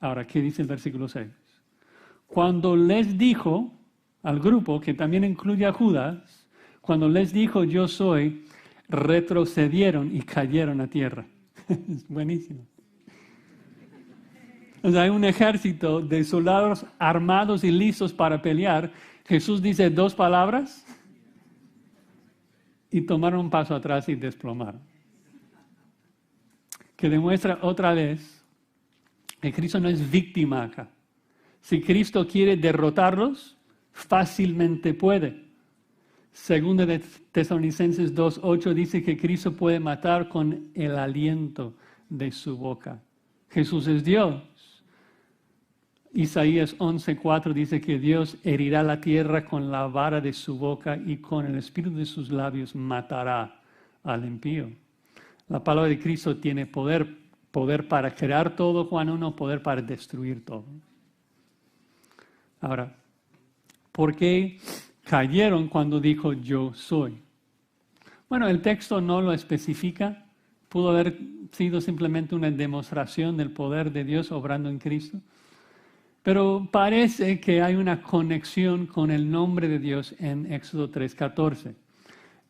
Ahora, ¿qué dice el versículo 6? Cuando les dijo al grupo, que también incluye a Judas, cuando les dijo yo soy, retrocedieron y cayeron a tierra. Es buenísimo. O sea, hay un ejército de soldados armados y listos para pelear. Jesús dice 2 palabras y tomaron un paso atrás y desplomaron. Que demuestra otra vez que Cristo no es víctima acá. Si Cristo quiere derrotarlos, fácilmente puede. Segunda de Tesalonicenses 2:8 dice que Cristo puede matar con el aliento de su boca. Jesús es Dios. Isaías 11:4 dice que Dios herirá la tierra con la vara de su boca y con el espíritu de sus labios matará al impío. La palabra de Cristo tiene poder para crear todo, Juan 1, poder para destruir todo. Ahora, ¿por qué cayeron cuando dijo yo soy? Bueno, el texto no lo especifica. Pudo haber sido simplemente una demostración del poder de Dios obrando en Cristo. Pero parece que hay una conexión con el nombre de Dios en Éxodo 3:14.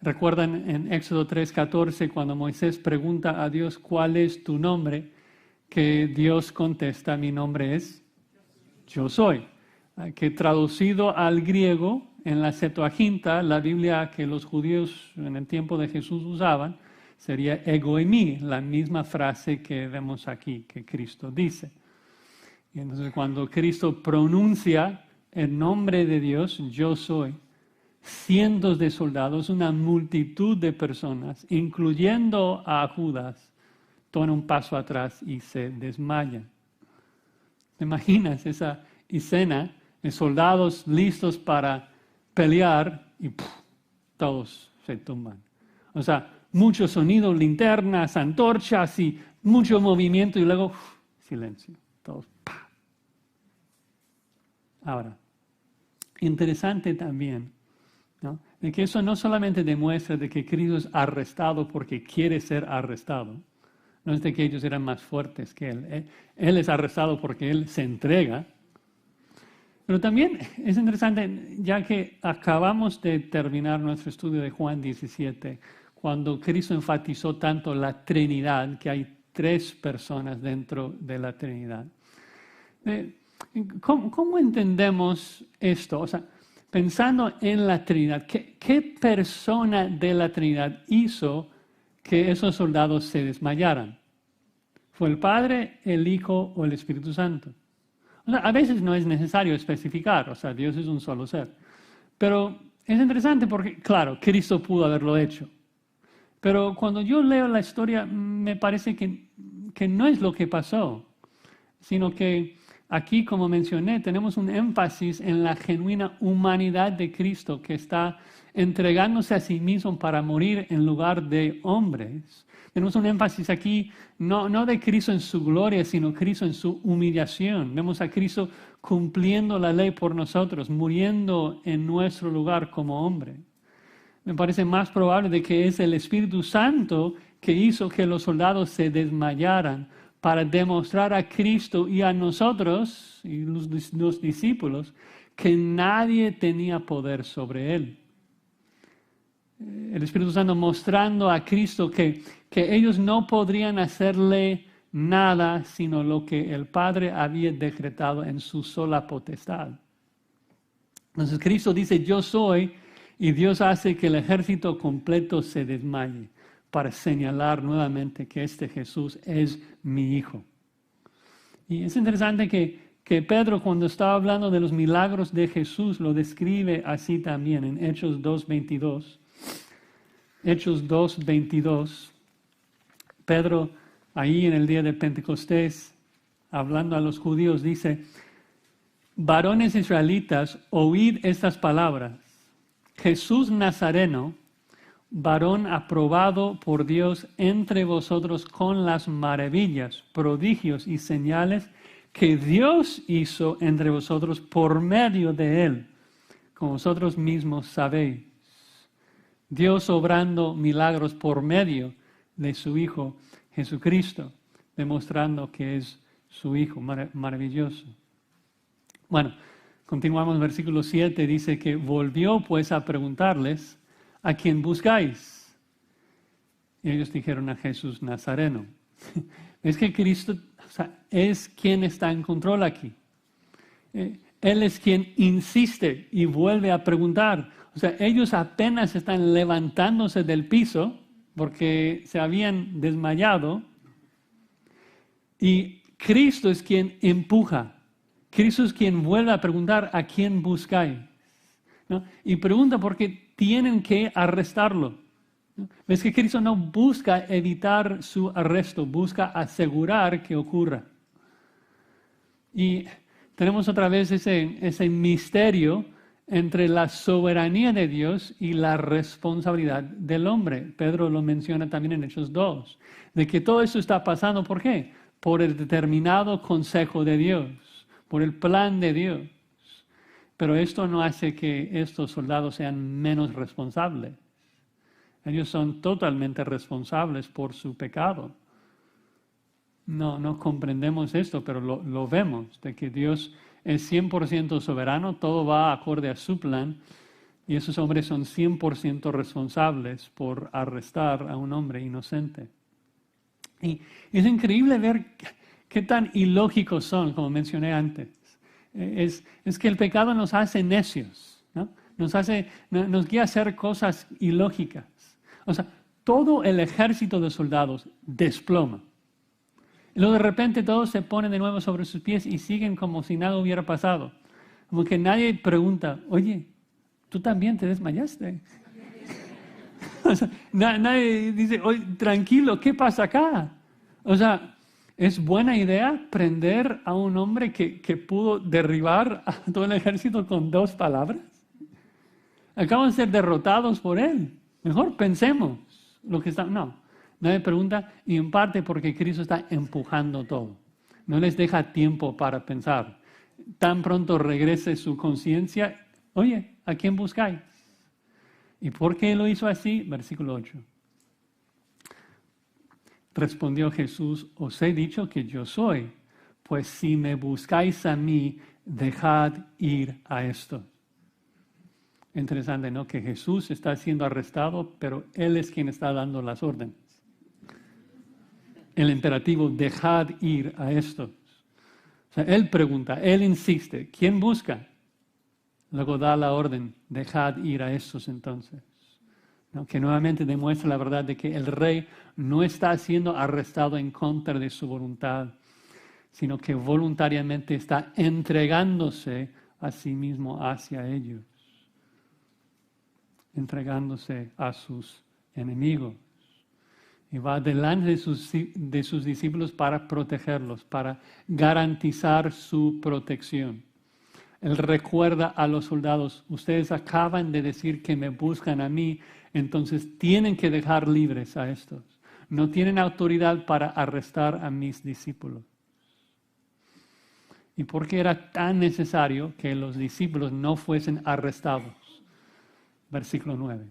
¿Recuerdan en Éxodo 3:14 cuando Moisés pregunta a Dios cuál es tu nombre? Que Dios contesta, mi nombre es Yo Soy. Que traducido al griego, en la Septuaginta, la Biblia que los judíos en el tiempo de Jesús usaban, sería ego eimi, la misma frase que vemos aquí, que Cristo dice. Y entonces cuando Cristo pronuncia el nombre de Dios, yo soy, cientos de soldados, una multitud de personas, incluyendo a Judas, toman un paso atrás y se desmayan. ¿Te imaginas esa escena de soldados listos para pelear y todos se tumban? O sea, mucho sonido, linternas, antorchas y mucho movimiento y luego silencio. Todos. Ahora, interesante también, ¿no? De que eso no solamente demuestra de que Cristo es arrestado porque quiere ser arrestado. No es de que ellos eran más fuertes que Él. Él es arrestado porque Él se entrega. Pero también es interesante, ya que acabamos de terminar nuestro estudio de Juan 17, cuando Cristo enfatizó tanto la Trinidad, que hay 3 personas dentro de la Trinidad. ¿Cómo entendemos esto? O sea, pensando en la Trinidad, ¿qué persona de la Trinidad hizo que esos soldados se desmayaran? ¿Fue el Padre, el Hijo o el Espíritu Santo? O sea, a veces no es necesario especificar, o sea, Dios es un solo ser. Pero es interesante porque, claro, Cristo pudo haberlo hecho. Pero cuando yo leo la historia, me parece que no es lo que pasó, sino que aquí, como mencioné, tenemos un énfasis en la genuina humanidad de Cristo que está entregándose a sí mismo para morir en lugar de hombres. Tenemos un énfasis aquí no de Cristo en su gloria, sino Cristo en su humillación. Vemos a Cristo cumpliendo la ley por nosotros, muriendo en nuestro lugar como hombre. Me parece más probable de que es el Espíritu Santo que hizo que los soldados se desmayaran para demostrar a Cristo y a nosotros, y los discípulos, que nadie tenía poder sobre Él. El Espíritu Santo mostrando a Cristo que ellos no podrían hacerle nada sino lo que el Padre había decretado en su sola potestad. Entonces Cristo dice, yo soy, y Dios hace que el ejército completo se desmaye para señalar nuevamente que este Jesús es mi Hijo. Y es interesante que Pedro, cuando estaba hablando de los milagros de Jesús, lo describe así también en Hechos 2:22. Hechos 2:22. Pedro, ahí en el día de Pentecostés, hablando a los judíos, dice, varones israelitas, oíd estas palabras. Jesús Nazareno, varón aprobado por Dios entre vosotros con las maravillas, prodigios y señales que Dios hizo entre vosotros por medio de Él, como vosotros mismos sabéis. Dios obrando milagros por medio de su Hijo Jesucristo, demostrando que es su Hijo, maravilloso. Bueno, continuamos, versículo 7, dice que volvió pues a preguntarles, ¿a quién buscáis? Y ellos dijeron a Jesús Nazareno. Es que Cristo es quien está en control aquí. Él es quien insiste y vuelve a preguntar. O sea, ellos apenas están levantándose del piso porque se habían desmayado. Y Cristo es quien empuja. Cristo es quien vuelve a preguntar a quién buscáis, ¿no? Y pregunta porque tienen que arrestarlo, ¿no? Ves que Cristo no busca evitar su arresto, busca asegurar que ocurra. Y tenemos otra vez ese misterio entre la soberanía de Dios y la responsabilidad del hombre. Pedro lo menciona también en Hechos 2, de que todo eso está pasando, ¿por qué? Por el determinado consejo de Dios, por el plan de Dios. Pero esto no hace que estos soldados sean menos responsables. Ellos son totalmente responsables por su pecado. No comprendemos esto, pero lo vemos, de que Dios es 100% soberano, todo va acorde a su plan, y esos hombres son 100% responsables por arrestar a un hombre inocente. Y es increíble ver qué tan ilógicos son, como mencioné antes. Es que el pecado nos hace necios, ¿no? Nos guía a hacer cosas ilógicas. O sea, todo el ejército de soldados desploma. Y luego de repente todos se ponen de nuevo sobre sus pies y siguen como si nada hubiera pasado. Como que nadie pregunta, oye, ¿tú también te desmayaste? O sea, nadie dice, oye, tranquilo, ¿qué pasa acá? O sea, ¿es buena idea prender a un hombre que pudo derribar a todo el ejército con 2 palabras? Acaban de ser derrotados por él. Mejor pensemos lo que está... No, nadie pregunta, y en parte porque Cristo está empujando todo. No les deja tiempo para pensar. Tan pronto regrese su conciencia, oye, ¿a quién buscáis? ¿Y por qué lo hizo así? Versículo 8. Respondió Jesús, os he dicho que yo soy, pues si me buscáis a mí, dejad ir a estos. Interesante, ¿no? Que Jesús está siendo arrestado, pero Él es quien está dando las órdenes. El imperativo, dejad ir a estos. O sea, Él pregunta, Él insiste, ¿quién busca? Luego da la orden, dejad ir a estos entonces. ¿No? Que nuevamente demuestra la verdad de que el rey no está siendo arrestado en contra de su voluntad, sino que voluntariamente está entregándose a sí mismo hacia ellos, entregándose a sus enemigos. Y va delante de sus discípulos para protegerlos, para garantizar su protección. Él recuerda a los soldados, ustedes acaban de decir que me buscan a mí, entonces tienen que dejar libres a estos. No tienen autoridad para arrestar a mis discípulos. ¿Y por qué era tan necesario que los discípulos no fuesen arrestados? Versículo 9.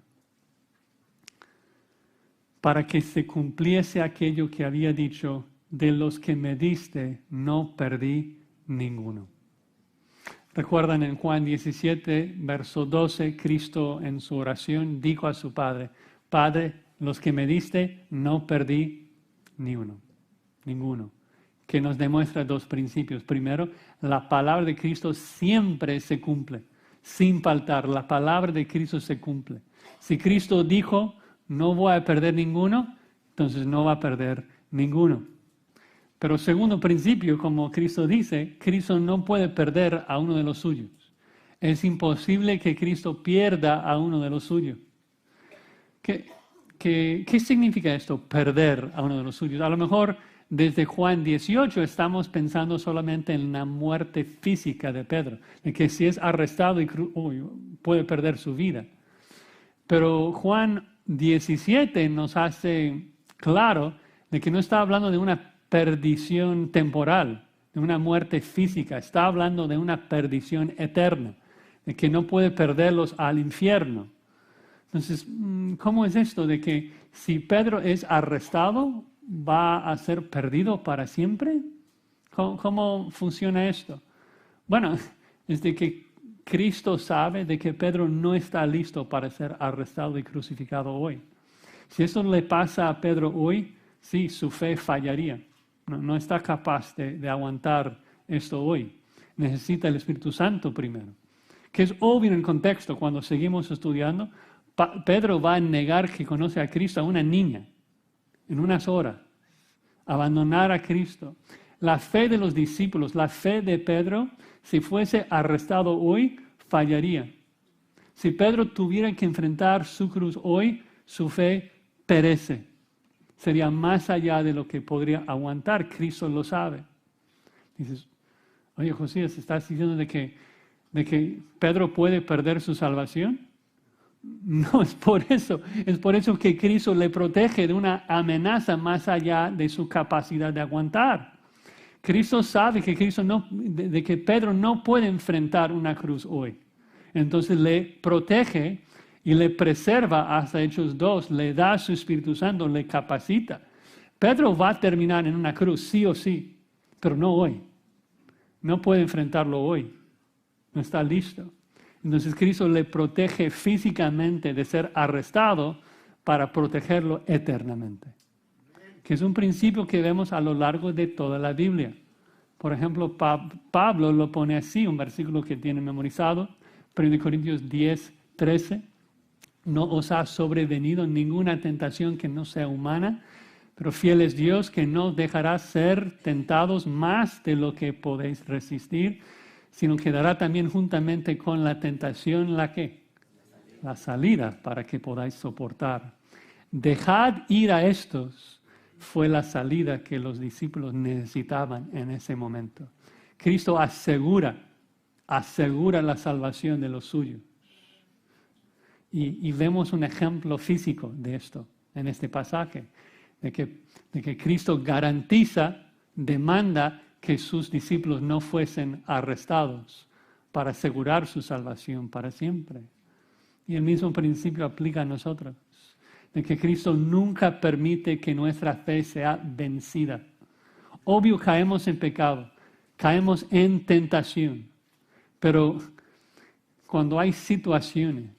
Para que se cumpliese aquello que había dicho, de los que me diste no perdí ninguno. Recuerdan en Juan 17, verso 12, Cristo en su oración dijo a su Padre, Padre, los que me diste no perdí ni uno, ninguno. Que nos demuestra 2 principios. Primero, la palabra de Cristo siempre se cumple, sin faltar. La palabra de Cristo se cumple. Si Cristo dijo, no voy a perder ninguno, entonces no va a perder ninguno. Pero segundo principio, como Cristo dice, Cristo no puede perder a uno de los suyos. Es imposible que Cristo pierda a uno de los suyos. ¿Qué significa esto, perder a uno de los suyos? A lo mejor desde Juan 18 estamos pensando solamente en la muerte física de Pedro, de que si es arrestado puede perder su vida. Pero Juan 17 nos hace claro de que no está hablando de una perdición temporal, de una muerte física, está hablando de una perdición eterna, de que no puede perderlos al infierno. Entonces, ¿cómo es esto de que si Pedro es arrestado, va a ser perdido para siempre? ¿Cómo funciona esto? Bueno, es de que Cristo sabe de que Pedro no está listo para ser arrestado y crucificado hoy. Si eso le pasa a Pedro hoy, sí, su fe fallaría. No está capaz de aguantar esto hoy. Necesita el Espíritu Santo primero. Que es obvio en el contexto, cuando seguimos estudiando, Pedro va a negar que conoce a Cristo a una niña en unas horas. Abandonar a Cristo. La fe de los discípulos, la fe de Pedro, si fuese arrestado hoy, fallaría. Si Pedro tuviera que enfrentar su cruz hoy, su fe perece. Sería más allá de lo que podría aguantar. Cristo lo sabe. Dices, oye, Josías, ¿estás diciendo de que Pedro puede perder su salvación? No, es por eso. Es por eso que Cristo le protege de una amenaza más allá de su capacidad de aguantar. Cristo sabe que de que Pedro no puede enfrentar una cruz hoy. Entonces le protege y le preserva hasta Hechos 2, le da su Espíritu Santo, le capacita. Pedro va a terminar en una cruz, sí o sí, pero no hoy. No puede enfrentarlo hoy. No está listo. Entonces Cristo le protege físicamente de ser arrestado para protegerlo eternamente. Que es un principio que vemos a lo largo de toda la Biblia. Por ejemplo, Pablo lo pone así, un versículo que tiene memorizado, 1 Corintios 10, 13. No os ha sobrevenido ninguna tentación que no sea humana, pero fiel es Dios que no dejará ser tentados más de lo que podéis resistir, sino que dará también juntamente con la tentación la salida para que podáis soportar. Dejad ir a estos, fue la salida que los discípulos necesitaban en ese momento. Cristo asegura la salvación de los suyos. Y vemos un ejemplo físico de esto en este pasaje, de que Cristo garantiza, demanda que sus discípulos no fuesen arrestados para asegurar su salvación para siempre. Y el mismo principio aplica a nosotros, de que Cristo nunca permite que nuestra fe sea vencida. Obvio, caemos en pecado, caemos en tentación, pero cuando hay situaciones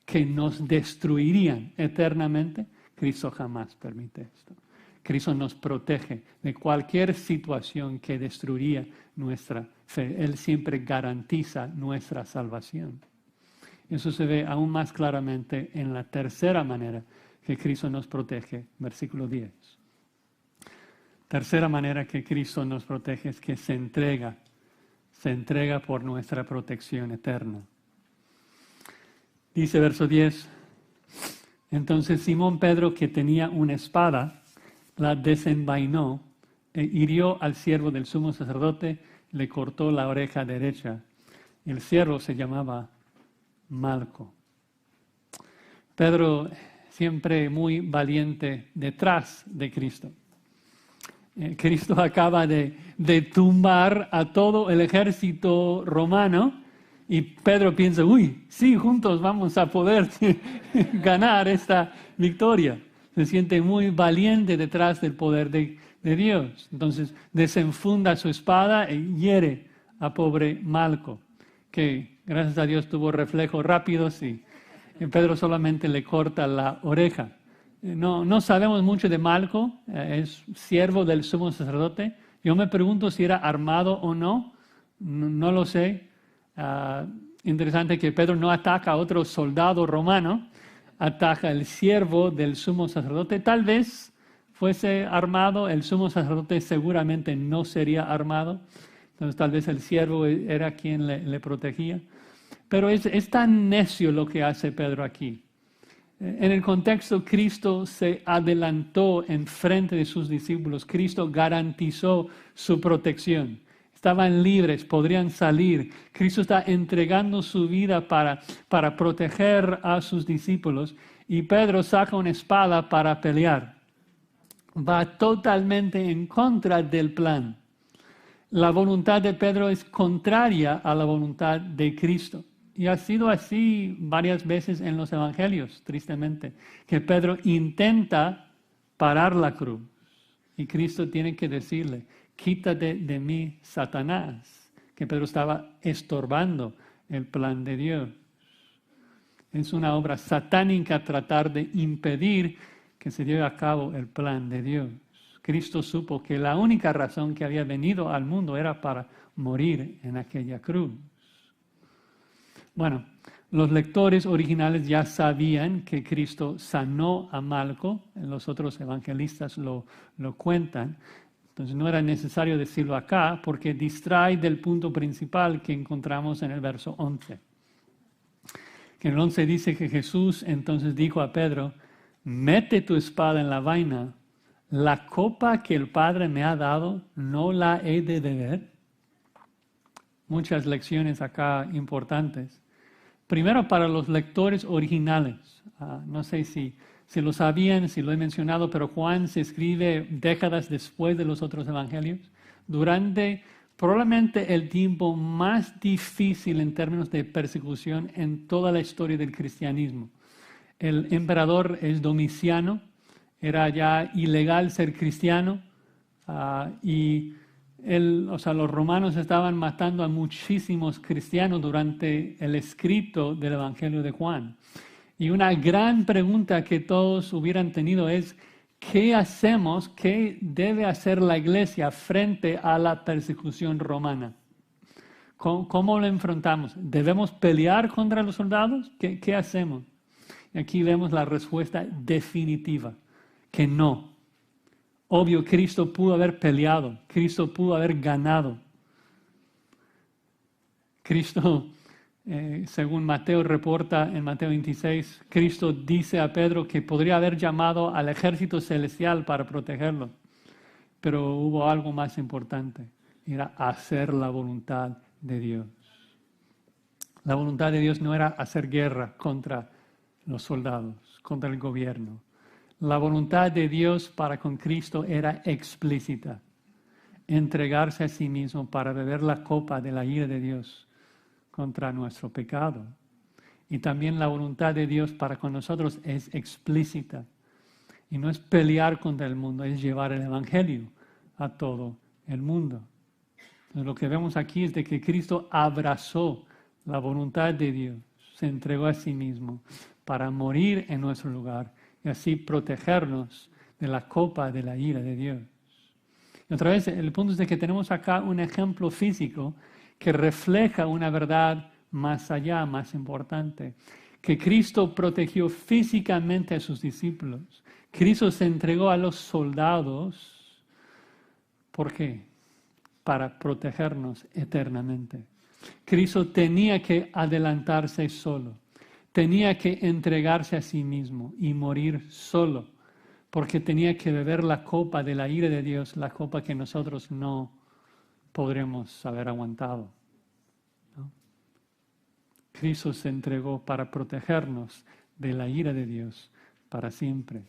que nos destruirían eternamente, Cristo jamás permite esto. Cristo nos protege de cualquier situación que destruiría nuestra fe. Él siempre garantiza nuestra salvación. Eso se ve aún más claramente en la tercera manera que Cristo nos protege, versículo 10. Tercera manera que Cristo nos protege es que se entrega por nuestra protección eterna. Dice verso 10, entonces Simón Pedro, que tenía una espada, la desenvainó e hirió al siervo del sumo sacerdote, le cortó la oreja derecha. El siervo se llamaba Malco. Pedro siempre muy valiente detrás de Cristo. Cristo acaba de tumbar a todo el ejército romano y Pedro piensa, sí, juntos vamos a poder ganar esta victoria. Se siente muy valiente detrás del poder de Dios. Entonces desenfunda su espada y hiere a pobre Malco, que gracias a Dios tuvo reflejos rápidos y Pedro solamente le corta la oreja. No sabemos mucho de Malco, es siervo del sumo sacerdote. Yo me pregunto si era armado o no, no lo sé. Interesante que Pedro no ataca a otro soldado romano, ataca al siervo del sumo sacerdote. Tal vez fuese armado, el sumo sacerdote seguramente no sería armado. Entonces tal vez el siervo era quien le protegía. Pero es tan necio lo que hace Pedro aquí. En el contexto, Cristo se adelantó en frente de sus discípulos. Cristo garantizó su protección. Estaban libres, podrían salir. Cristo está entregando su vida para proteger a sus discípulos. Y Pedro saca una espada para pelear. Va totalmente en contra del plan. La voluntad de Pedro es contraria a la voluntad de Cristo. Y ha sido así varias veces en los evangelios, tristemente, que Pedro intenta parar la cruz. Y Cristo tiene que decirle quítate de mí, Satanás, que Pedro estaba estorbando el plan de Dios. Es una obra satánica tratar de impedir que se lleve a cabo el plan de Dios. Cristo supo que la única razón que había venido al mundo era para morir en aquella cruz. Bueno, los lectores originales ya sabían que Cristo sanó a Malco, los otros evangelistas lo cuentan, entonces no era necesario decirlo acá porque distrae del punto principal que encontramos en el verso 11. Que en el 11 dice que Jesús entonces dijo a Pedro, mete tu espada en la vaina, la copa que el Padre me ha dado, ¿no la he de beber? Muchas lecciones acá importantes. Primero para los lectores originales. No sé si lo sabían, si lo he mencionado, pero Juan se escribe décadas después de los otros evangelios, durante probablemente el tiempo más difícil en términos de persecución en toda la historia del cristianismo. El emperador es Domiciano, era ya ilegal ser cristiano y los romanos estaban matando a muchísimos cristianos durante el escrito del Evangelio de Juan. Y una gran pregunta que todos hubieran tenido es, ¿qué hacemos? ¿Qué debe hacer la iglesia frente a la persecución romana? ¿Cómo lo enfrentamos? ¿Debemos pelear contra los soldados? ¿Qué hacemos? Y aquí vemos la respuesta definitiva, que no. Obvio, Cristo pudo haber peleado, Cristo pudo haber ganado. Cristo, según Mateo reporta en Mateo 26, Cristo dice a Pedro que podría haber llamado al ejército celestial para protegerlo. Pero hubo algo más importante, era hacer la voluntad de Dios. La voluntad de Dios no era hacer guerra contra los soldados, contra el gobierno. La voluntad de Dios para con Cristo era explícita. Entregarse a sí mismo para beber la copa de la ira de Dios contra nuestro pecado. Y también la voluntad de Dios para con nosotros es explícita. Y no es pelear contra el mundo, es llevar el Evangelio a todo el mundo. Entonces, lo que vemos aquí es de que Cristo abrazó la voluntad de Dios, se entregó a sí mismo para morir en nuestro lugar y así protegernos de la copa de la ira de Dios. Y otra vez, el punto es de que tenemos acá un ejemplo físico que refleja una verdad más allá, más importante, que Cristo protegió físicamente a sus discípulos. Cristo se entregó a los soldados. ¿Por qué? Para protegernos eternamente. Cristo tenía que adelantarse solo. Tenía que entregarse a sí mismo y morir solo, porque tenía que beber la copa de la ira de Dios, la copa que nosotros no podremos haber aguantado, ¿no? Cristo se entregó para protegernos de la ira de Dios para siempre.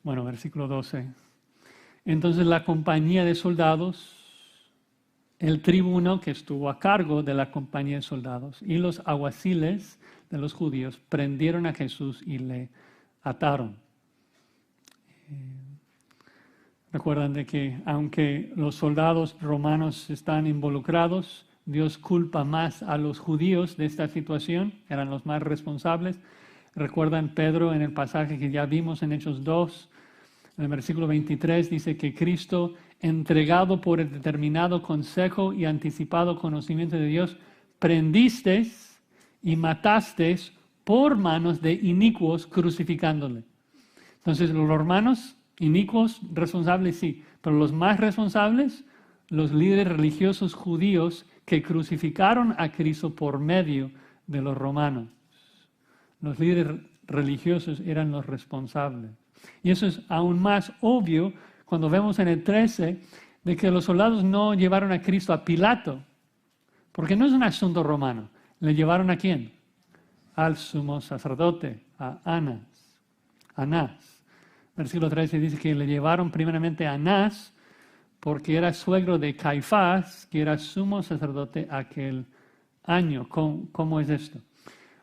Bueno, versículo 12. Entonces la compañía de soldados, el tribuno que estuvo a cargo de la compañía de soldados y los alguaciles de los judíos prendieron a Jesús y le ataron. Recuerdan de que aunque los soldados romanos están involucrados, Dios culpa más a los judíos de esta situación, eran los más responsables. Recuerdan Pedro en el pasaje que ya vimos en Hechos 2, en el versículo 23 dice que Cristo, entregado por el determinado consejo y anticipado conocimiento de Dios, prendisteis y matasteis por manos de inicuos crucificándole. Entonces los hermanos inicuos, responsables sí, pero los más responsables, los líderes religiosos judíos que crucificaron a Cristo por medio de los romanos. Los líderes religiosos eran los responsables. Y eso es aún más obvio cuando vemos en el 13 de que los soldados no llevaron a Cristo a Pilato, porque no es un asunto romano. ¿Le llevaron a quién? Al sumo sacerdote, a Anás. Versículo 13 dice que le llevaron primeramente a Anás porque era suegro de Caifás, que era sumo sacerdote aquel año. ¿Cómo es esto?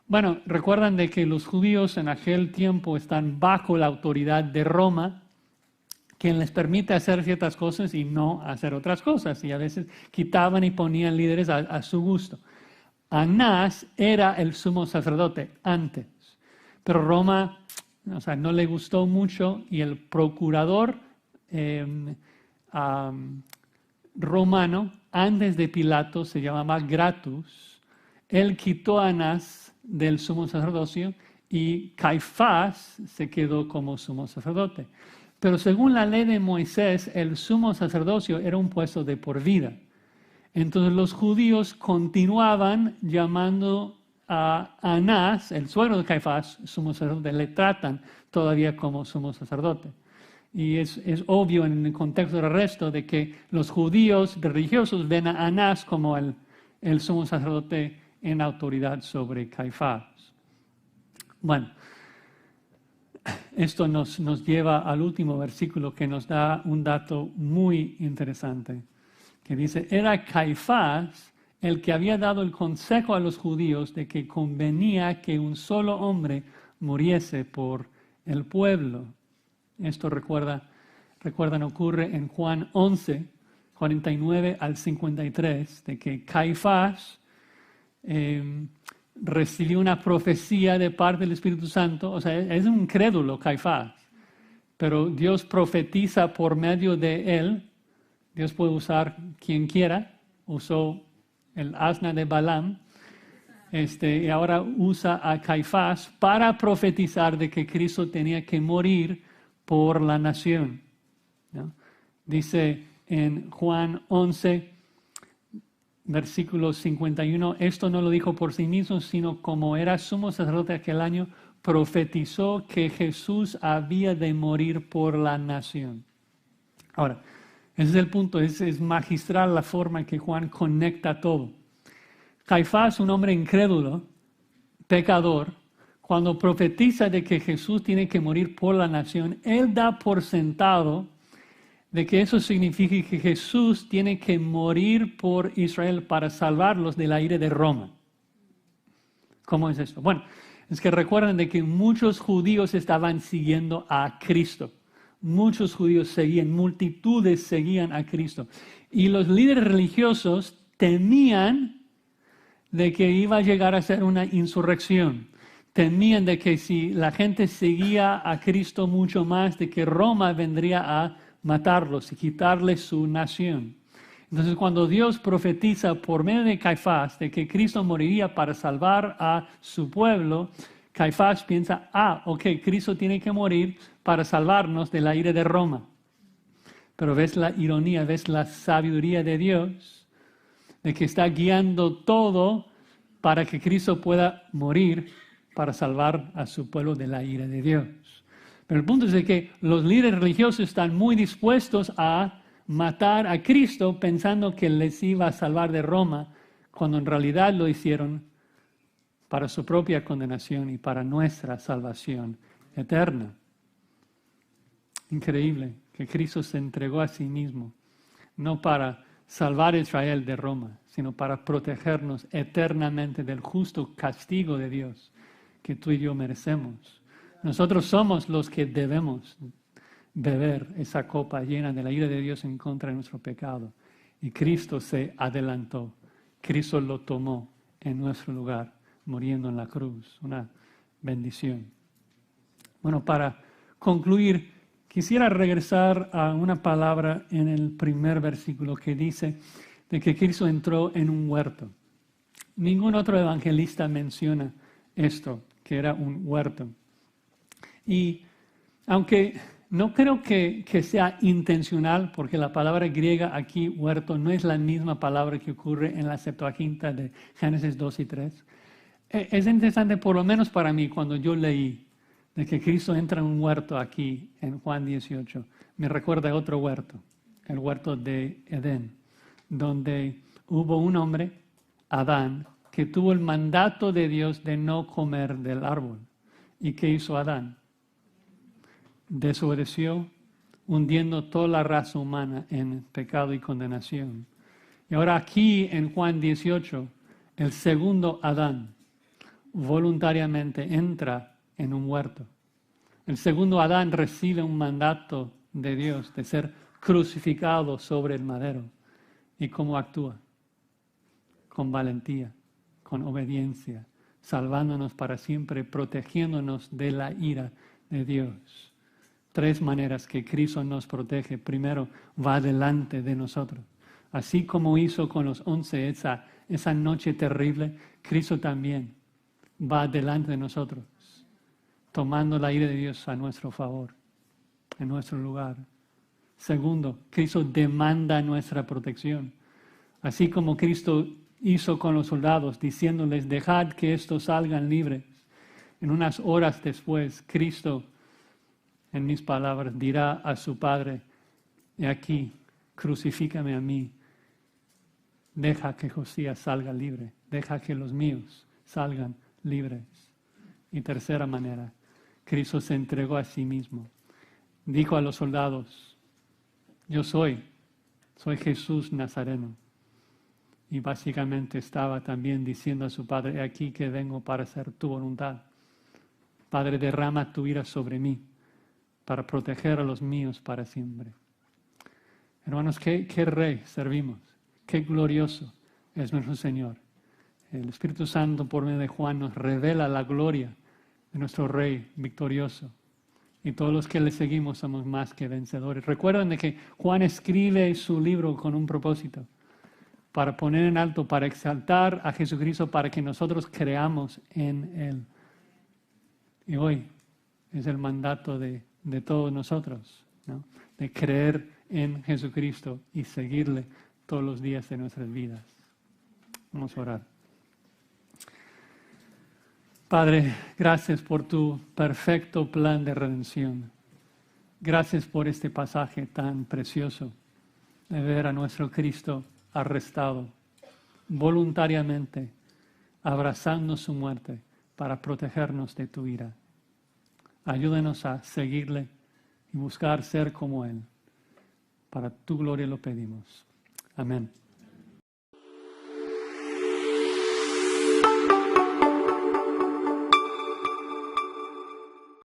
Bueno, recuerdan de que los judíos en aquel tiempo están bajo la autoridad de Roma. quien les permite hacer ciertas cosas y no hacer otras cosas. Y a veces quitaban y ponían líderes a su gusto. Anás era el sumo sacerdote antes, pero Roma, no le gustó mucho y el procurador romano, antes de Pilato, se llamaba Gratus. Él quitó a Anás del sumo sacerdocio y Caifás se quedó como sumo sacerdote. Pero según la ley de Moisés, el sumo sacerdocio era un puesto de por vida. Entonces los judíos continuaban llamando a Anás, el suegro de Caifás, sumo sacerdote, le tratan todavía como sumo sacerdote. Y es obvio en el contexto del resto de que los judíos religiosos ven a Anás como el sumo sacerdote en autoridad sobre Caifás. Bueno, esto nos lleva al último versículo que nos da un dato muy interesante, que dice, era Caifás el que había dado el consejo a los judíos de que convenía que un solo hombre muriese por el pueblo. Esto recuerdan, ocurre en Juan 11, 49 al 53, de que Caifás recibió una profecía de parte del Espíritu Santo. O sea, es un crédulo Caifás, pero Dios profetiza por medio de él. Dios puede usar quien quiera. Usó el asna de Balaam, y ahora usa a Caifás para profetizar de que Cristo tenía que morir por la nación, ¿no? Dice en Juan 11, versículo 51, esto no lo dijo por sí mismo, sino como era sumo sacerdote aquel año, profetizó que Jesús había de morir por la nación. Ahora, ese es el punto, es magistral la forma en que Juan conecta todo. Caifás, un hombre incrédulo, pecador, cuando profetiza de que Jesús tiene que morir por la nación, él da por sentado de que eso significa que Jesús tiene que morir por Israel para salvarlos del aire de Roma. ¿Cómo es esto? Bueno, es que recuerden de que muchos judíos estaban siguiendo a Cristo. Muchos judíos seguían, multitudes seguían a Cristo. Y los líderes religiosos temían de que iba a llegar a ser una insurrección. Temían de que si la gente seguía a Cristo mucho más, de que Roma vendría a matarlos y quitarles su nación. Entonces, cuando Dios profetiza por medio de Caifás de que Cristo moriría para salvar a su pueblo, Caifás piensa, ok, Cristo tiene que morir para salvarnos del aire de Roma. Pero ves la ironía, ves la sabiduría de Dios, de que está guiando todo para que Cristo pueda morir para salvar a su pueblo de la ira de Dios. Pero el punto es de que los líderes religiosos están muy dispuestos a matar a Cristo pensando que les iba a salvar de Roma, cuando en realidad lo hicieron para su propia condenación y para nuestra salvación eterna. Increíble que Cristo se entregó a sí mismo, no para salvar a Israel de Roma, sino para protegernos eternamente del justo castigo de Dios que tú y yo merecemos. Nosotros somos los que debemos beber esa copa llena de la ira de Dios en contra de nuestro pecado. Y Cristo se adelantó. Cristo lo tomó en nuestro lugar, muriendo en la cruz. Una bendición. Bueno, para concluir, quisiera regresar a una palabra en el primer versículo que dice de que Cristo entró en un huerto. Ningún otro evangelista menciona esto, que era un huerto. Y aunque no creo que sea intencional, porque la palabra griega aquí, huerto, no es la misma palabra que ocurre en la Septuaginta de Génesis 2 y 3. Es interesante, por lo menos para mí, cuando yo leí de que Cristo entra en un huerto aquí en Juan 18, me recuerda a otro huerto, el huerto de Edén, donde hubo un hombre, Adán, que tuvo el mandato de Dios de no comer del árbol. ¿Y qué hizo Adán? Desobedeció, hundiendo toda la raza humana en pecado y condenación. Y ahora aquí en Juan 18, el segundo Adán voluntariamente entra en un huerto. El segundo Adán recibe un mandato de Dios, de ser crucificado sobre el madero. ¿Y cómo actúa? Con valentía, con obediencia, salvándonos para siempre, protegiéndonos de la ira de Dios. 3 maneras que Cristo nos protege. Primero, va delante de nosotros. Así como hizo con los 11 esa noche terrible, Cristo también va delante de nosotros, tomando la ira de Dios a nuestro favor, en nuestro lugar. Segundo, Cristo demanda nuestra protección. Así como Cristo hizo con los soldados, diciéndoles, dejad que estos salgan libres. En unas horas después, Cristo, en mis palabras, dirá a su Padre, he aquí, crucifícame a mí, deja que Josías salga libre, deja que los míos salgan libres. Y tercera manera, Cristo se entregó a sí mismo. Dijo a los soldados, yo soy Jesús Nazareno. Y básicamente estaba también diciendo a su Padre, he aquí que vengo para hacer tu voluntad. Padre, derrama tu ira sobre mí para proteger a los míos para siempre. Hermanos, ¿qué rey servimos? Qué glorioso es nuestro Señor. El Espíritu Santo por medio de Juan nos revela la gloria de nuestro Rey victorioso. Y todos los que le seguimos somos más que vencedores. Recuerden de que Juan escribe su libro con un propósito, para poner en alto, para exaltar a Jesucristo, para que nosotros creamos en Él. Y hoy es el mandato de todos nosotros, ¿no? De creer en Jesucristo y seguirle todos los días de nuestras vidas. Vamos a orar. Padre, gracias por tu perfecto plan de redención. Gracias por este pasaje tan precioso de ver a nuestro Cristo arrestado voluntariamente, abrazando su muerte para protegernos de tu ira. Ayúdanos a seguirle y buscar ser como Él. Para tu gloria lo pedimos. Amén.